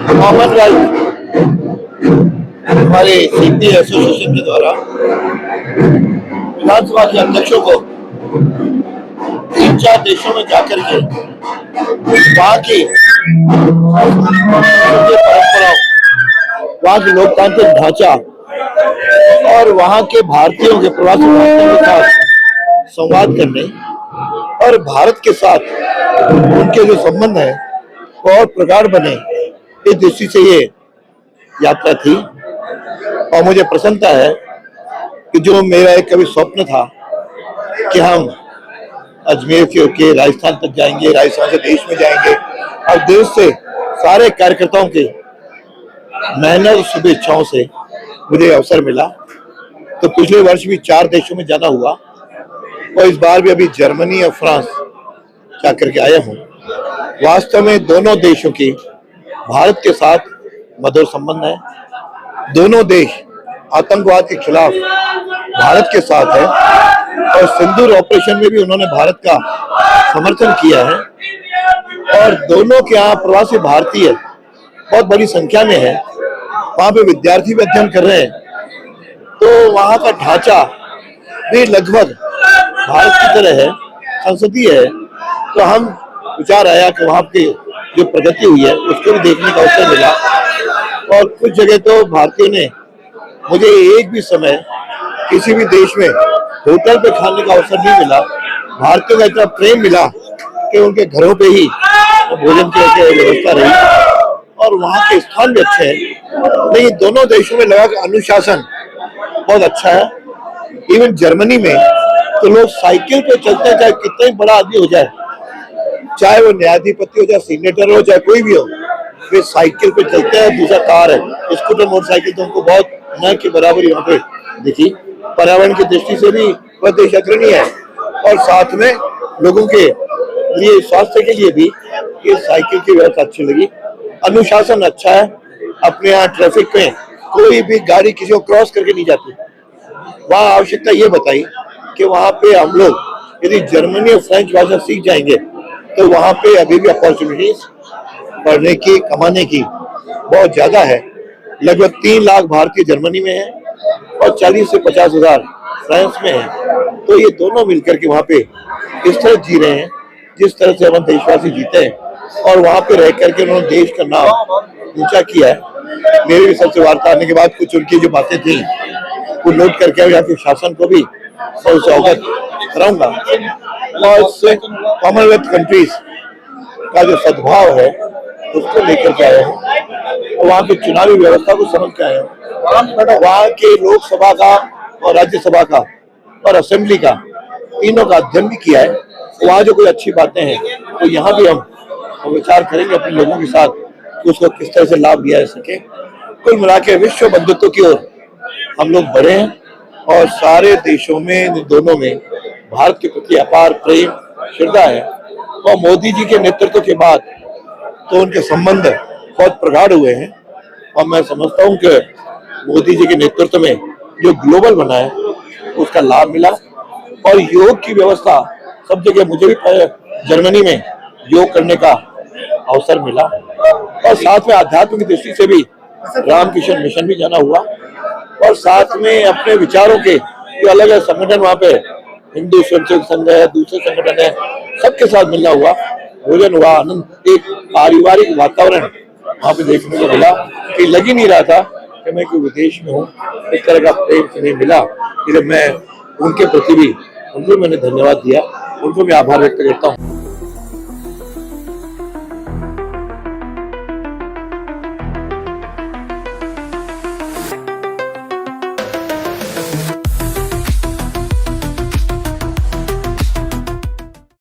Commonwealth हमारे CP association के द्वारा विधानसभा के अध्यक्षों को 3-4 देशों में जाकर के वहाँ की परंपराओं, वहाँ के लोकतांत्रिक ढांचा और वहाँ के भारतीयों के प्रवासी भारतीयों के साथ संवाद करने और भारत के साथ उनके जो संबंध है वो और प्रगाढ़ बने, इस दृष्टि से ये यात्रा थी। और मुझे प्रसन्नता है कि जो मेरा एक कभी स्वप्न था कि हम अजमेर से होकर राजस्थान तक जाएंगे, राजस्थान से देश में जाएंगे और देश से सारे कार्यकर्ताओं के मेहनत और शुभेच्छाओं से मुझे अवसर मिला। तो पिछले वर्ष भी 4 देशों में जाना हुआ और इस बार भी अभी जर्मनी और फ्रांस जाकर के आया हूँ। वास्तव में दोनों देशों की भारत के साथ मधुर संबंध है। दोनों देश आतंकवाद के खिलाफ भारत के साथ है और सिंदूर ऑपरेशन में भी उन्होंने भारत का समर्थन किया है। और दोनों के यहाँ प्रवासी भारतीय बहुत बड़ी संख्या में है, वहाँ पे विद्यार्थी भी अध्ययन कर रहे हैं। तो वहाँ का ढांचा भी लगभग भारत की तरह है, संसदीय है। तो हम विचार आया कि वहाँ की जो प्रगति हुई है उसको भी देखने का अवसर मिला। और कुछ जगह तो भारतीयों ने मुझे एक भी समय किसी भी देश में होटल पे खाने का अवसर नहीं मिला। भारतीयों का इतना प्रेम मिला कि उनके घरों पे ही भोजन की व्यवस्था रही और वहाँ के स्थान भी अच्छे हैं। लेकिन दोनों देशों में लगा कि अनुशासन बहुत अच्छा है। इवन जर्मनी में तो लोग साइकिल पे चलते हैं, चाहे कितना ही बड़ा आदमी हो जाए, चाहे वो न्यायाधिपति हो, चाहे सीनेटर हो, चाहे कोई भी हो, वे साइकिल पे चलते हैं। दूसरा कार है, स्कूटर, मोटरसाइकिल तो उनको बहुत न के बराबर यहाँ पे दिखी। पर्यावरण की दृष्टि से भी वह देश अग्रणी है और साथ में लोगों के लिए, स्वास्थ्य के लिए भी ये साइकिल की व्यवस्था अच्छी लगी। अनुशासन अच्छा है। अपने यहाँ ट्रैफिक में कोई भी गाड़ी किसी को क्रॉस करके नहीं जाती। वहाँ आवश्यकता ये बताई कि वहाँ पे हम लोग यदि जर्मनी और फ्रेंच भाषा सीख जाएंगे तो वहाँ पे अभी भी अपॉर्चुनिटीज पढ़ने की, कमाने की बहुत ज्यादा है। लगभग 3 लाख भारतीय जर्मनी में है और 40 से 50 हजार फ्रांस में है। तो ये दोनों मिलकर के वहाँ पे इस तरह जी रहे हैं जिस तरह से हम देशवासी जीते हैं और वहाँ पे रह करके उन्होंने देश का नाम ऊंचा किया है। मेरे भी सबसे वार्ता आने के बाद कुछ उनकी जो बातें थी वो नोट करके यहाँ के शासन को भी सबसे अवगत कराऊंगा। और इससे कॉमनवेल्थ कंट्रीज का जो सद्भाव है उसको लेकर के आया हूँ और वहाँ की चुनावी व्यवस्था को समझ के आया हूँ। वहाँ के लोकसभा का और राज्यसभा का और असेंबली का तीनों का अध्ययन भी किया है। वहाँ जो कोई अच्छी बातें हैं तो यहाँ भी हम विचार करेंगे अपने लोगों के साथ कि उसको किस तरह से लाभ दिया जा सके। कुल मिला के विश्व बंधुत्व की ओर हम लोग बढ़े हैं और सारे देशों में, दोनों में भारत के प्रति अपार प्रेम, श्रद्धा है। और मोदी जी के नेतृत्व के बाद तो उनके संबंध बहुत प्रगाढ़ हुए हैं और मैं समझता हूँ कि मोदी जी के नेतृत्व में जो ग्लोबल बना है उसका लाभ मिला। और योग की व्यवस्था सब जगह, मुझे भी जर्मनी में योग करने का अवसर मिला और साथ में आध्यात्म की दृष्टि से भी रामकृष्ण मिशन भी जाना हुआ और साथ में अपने विचारों के जो अलग अलग संगठन वहाँ पे, हिंदू स्वयंसेवक संघ है, दूसरे संगठन है, सबके साथ मिलना हुआ, भोजन हुआ, आनंद, एक पारिवारिक वातावरण वहाँ पे देखने को मिला कि लग ही नहीं रहा था कि मैं कोई विदेश में हूँ। इस तरह का प्रेम से नहीं मिला। इसलिए मैं उनके प्रति भी, उनको मैंने धन्यवाद दिया, उनको मैं आभार व्यक्त करता हूँ।